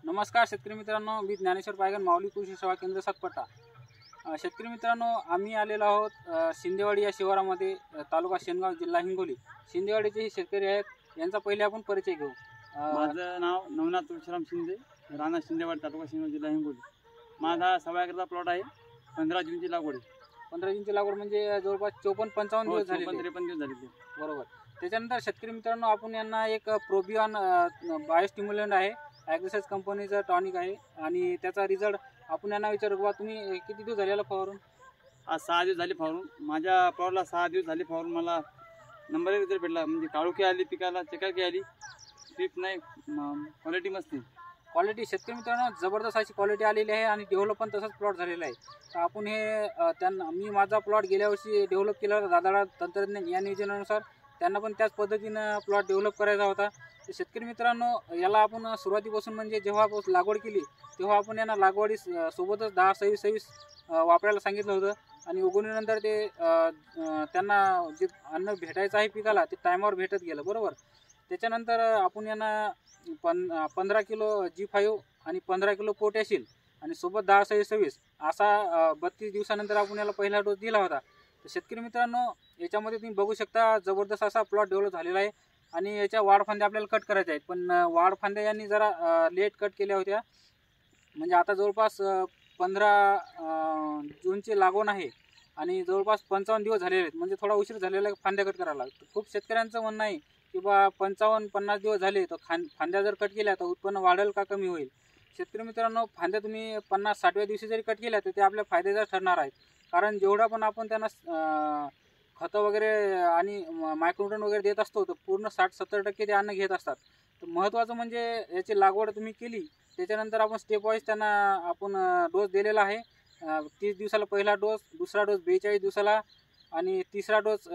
नमस्कार शेतकरी मित्रांनो, मी ज्ञानेश्वर पायगन, माऊली कृषी सेवा केंद्र सातपट्टा। शेतकरी मित्रांनो, आम्ही आलेलो आहोत शिंदेवाडी या शिवारामध्ये, तालुका शेनगाव, जिल्हा हिंगोली। शिंदेवाडीचे हे शेतकरी आहेत, यांचा पहिले आपण परिचय घेऊ। माझं नाव नवनाथ तुळशीराम शिंदे, राणा शिंदेवाडी, तालुका शेनगाव, जिल्हा हिंगोली। माझा 1.25 एकरचा प्लॉट आहे। 15 जूनची लागवड आहे। 15 जूनची लागवड म्हणजे जवळपास 54-55 दिवस झाले, 53 दिवस झाले बरोबर। त्याच्यानंतर शेतकरी मित्रांनो, आपण यांना एक प्रोबियन बायोस्टिम्युलंट आहे, ॲग्रिसेस कंपनीचं टॉनिक आहे, आणि त्याचा रिझल्ट आपण यांना विचारू बा, तुम्ही किती दिवस झालेला फवारून? आज 6 दिवस झाले फवारून। माझ्या प्लॉटला 6 दिवस झाले फवारून। मला नंबर 1 रिझल्ट भेटला। म्हणजे काळोखी आली, पिकाला चकाकी आली, ट्रीप नाही, क्वालिटी मस्त आहे। क्वालिटी शेतकरी मित्रांनो जबरदस्त अशी क्वालिटी आलेली आहे, आणि डेव्हलप पण तसंच प्लॉट झालेला आहे। तर आपण हे त्यांना, मी माझा प्लॉट गेल्या वर्षी डेव्हलप केला होता दादाळा तंत्रज्ञान या नियोजनानुसार, त्यांना पण त्याच पद्धतीनं प्लॉट डेव्हलप करायचा होता। तर शेतकरी मित्रांनो, याला आपण सुरुवातीपासून म्हणजे जेव्हा लागवड केली तेव्हा आपण यांना लागवडी सोबतच 10-26-26 वापरायला सांगितलं होतं, आणि उगवणीनंतर ते त्यांना जे अन्न भेटायचं आहे पिकाला ते टायमावर भेटत गेलं, बरोबर। त्याच्यानंतर आपण यांना 15 किलो G5 आणि 15 किलो पोटॅशियम आणि सोबत 10-26-26 असा 32 दिवसानंतर आपण याला पहिला डोस दिला होता। तर शेतकरी मित्रांनो, याच्यामध्ये तुम्ही बघू शकता जबरदस्त असा प्लॉट डेव्हलप झालेला आहे, आणि याच्या वाढफांद्या आपल्याला कट करायच्या आहेत, पण वाढफांद्या यांनी जरा लेट कट केल्या होत्या। म्हणजे आता जवळपास 15 जूनची लागवड आहे, आणि जवळपास 55 दिवस झालेले आहेत, म्हणजे थोडा उशीर झालेला फांद्या कट करायला। खूप शेतकऱ्यांचं म्हणणं आहे की बा 55-50 दिवस झाले तर फांद्या जर कट केल्या तर उत्पन्न वाढेल का कमी होईल? शेतकरी मित्रांनो, फांद्या तुम्ही 50-60व्या दिवशी जरी कट केल्या तर ते आपल्या फायद्याचा ठरणार आहेत, कारण जेवढा पण आपण त्यांना खतं वगैरे आणि मायक्रोन्यूट्रन वगैरे देत असतो तर पूर्ण 60-70% ते अन्न घेत असतात। तर महत्त्वाचं म्हणजे याची लागवड तुम्ही केली त्याच्यानंतर आपण स्टेप वाईज त्यांना आपण डोस दिलेला आहे। 30 दिवसाला पहिला डोस, दुसरा डोस 42 दिवसाला, आणि तिसरा डोस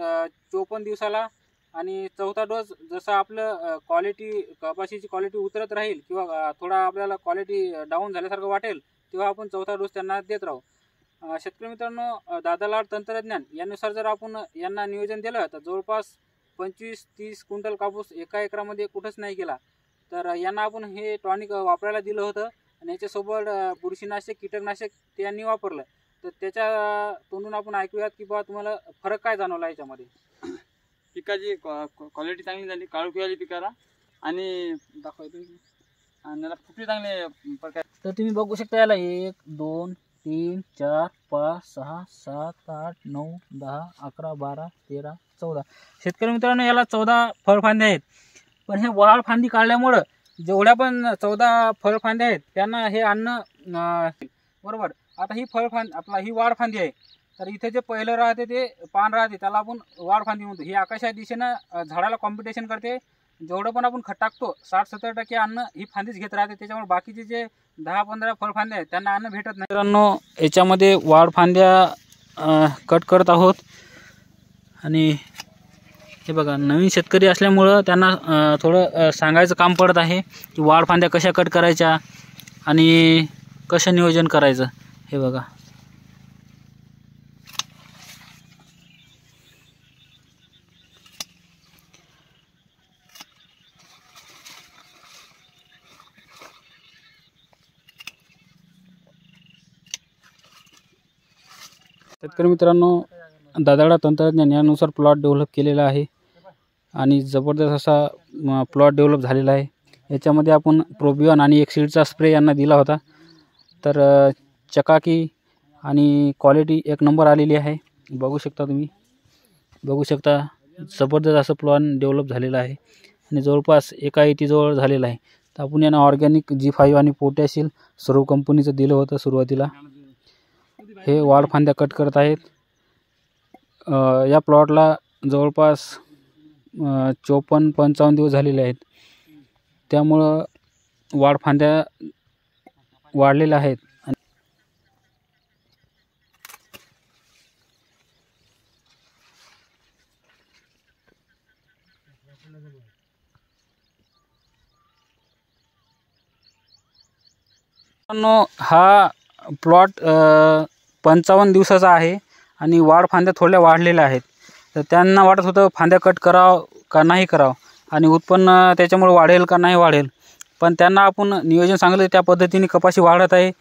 54 दिवसाला, आणि चौथा डोस जसं आपलं क्वालिटी कपाशीची क्वालिटी उतरत राहील किंवा थोडा आपल्याला क्वालिटी डाऊन झाल्यासारखं वाटेल तेव्हा आपण चौथा डोस त्यांना देत राहू। शेतकरी मित्रांनो, दादालाड तंत्रज्ञान यानुसार जर आपण यांना नियोजन दिलं तर जवळपास 25-30 क्विंटल कापूस एका एकरामध्ये कुठंच नाही गेला। तर यांना आपण हे टॉनिक वापरायला दिलं होतं, आणि याच्यासोबत बुरशीनाशक, कीटकनाशक ते यांनी वापरलं। तर त्याच्या तोंडून आपण ऐकूयात की बा तुम्हाला फरक काय जाणवला याच्यामध्ये? पिकाची क्वालिटी चांगली झाली, काळोखी आली पिकाला, आणि दाखवायचं आणि त्याला फुटवी चांगले प्रकार। तर तुम्ही बघू शकता याला 1, 2, 3, 4, 5, 6, 7, 8, 9, 10, 11, 12, 13, 14 शेतकरी मित्रांनो याला 14 फळफांद्या आहेत। पण हे वाढ फांदी काढल्यामुळं जेवढ्या पण 14 फळफांद्या आहेत त्यांना हे अन्न बरोबर। आता ही आपला ही वाढ फांदी आहे, तर इथे जे पहिलं राहते ते पान राहते त्याला आपण वाढ फांदी म्हणतो। ही आकाशाच्या दिशेनं झाडाला कॉम्पिटिशन करते, जेवढं पण आपण खत टाकतो 60-70% अन्न ही फांदीच घेत राहते, त्याच्यामुळे बाकीचे जे 10-15 फळफांद्या आहेत त्यांना अन्न भेटत नाही। मित्रांनो, याच्यामध्ये वाढ फांद्या कट करत आहोत, आणि हे बघा नवीन शेतकरी असल्यामुळं त्यांना थोडं सांगायचं काम पडत आहे की वाढ फांद्या कशा कट करायच्या आणि कसं नियोजन करायचं। हे बघा शेतकरी मित्रांनो, दादाळा तंत्रज्ञान यानुसार प्लॉट डेव्हलप केलेला आहे, आणि जबरदस्त असा प्लॉट डेव्हलप झालेला आहे। याच्यामध्ये आपण प्रोबियन आणि एक सीडचा स्प्रे यांना दिला होता, तर चकाकी आणि क्वालिटी एक नंबर आलेली आहे। बघू शकता तुम्ही, बघू शकता जबरदस्त असं प्लॉट डेव्हलप झालेलं आहे, आणि जवळपास एका इतीजवळ झालेला आहे। तर आपण यांना ऑर्गॅनिक G5 आणि पोटॅशियम सर्व कंपनीचं दिलं होतं सुरुवातीला। हे वाढ फांद्या कट करत आहेत। या प्लॉटला जवळपास 54-55 दिवस झालेले आहेत, त्यामुळं वाढ फांद्या वाढलेल्या आहेत। हा प्लॉट 55 दिवसाचा आहे, आणि वाढ फांद्या थोड्या वाढलेल्या आहेत। तर त्यांना वाटत होतं फांद्या कट करावं का नाही करावं, आणि उत्पन्न त्याच्यामुळे वाढेल का नाही वाढेल, पण त्यांना आपण नियोजन सांगितलं त्या पद्धतीने कपाशी वाढत आहे.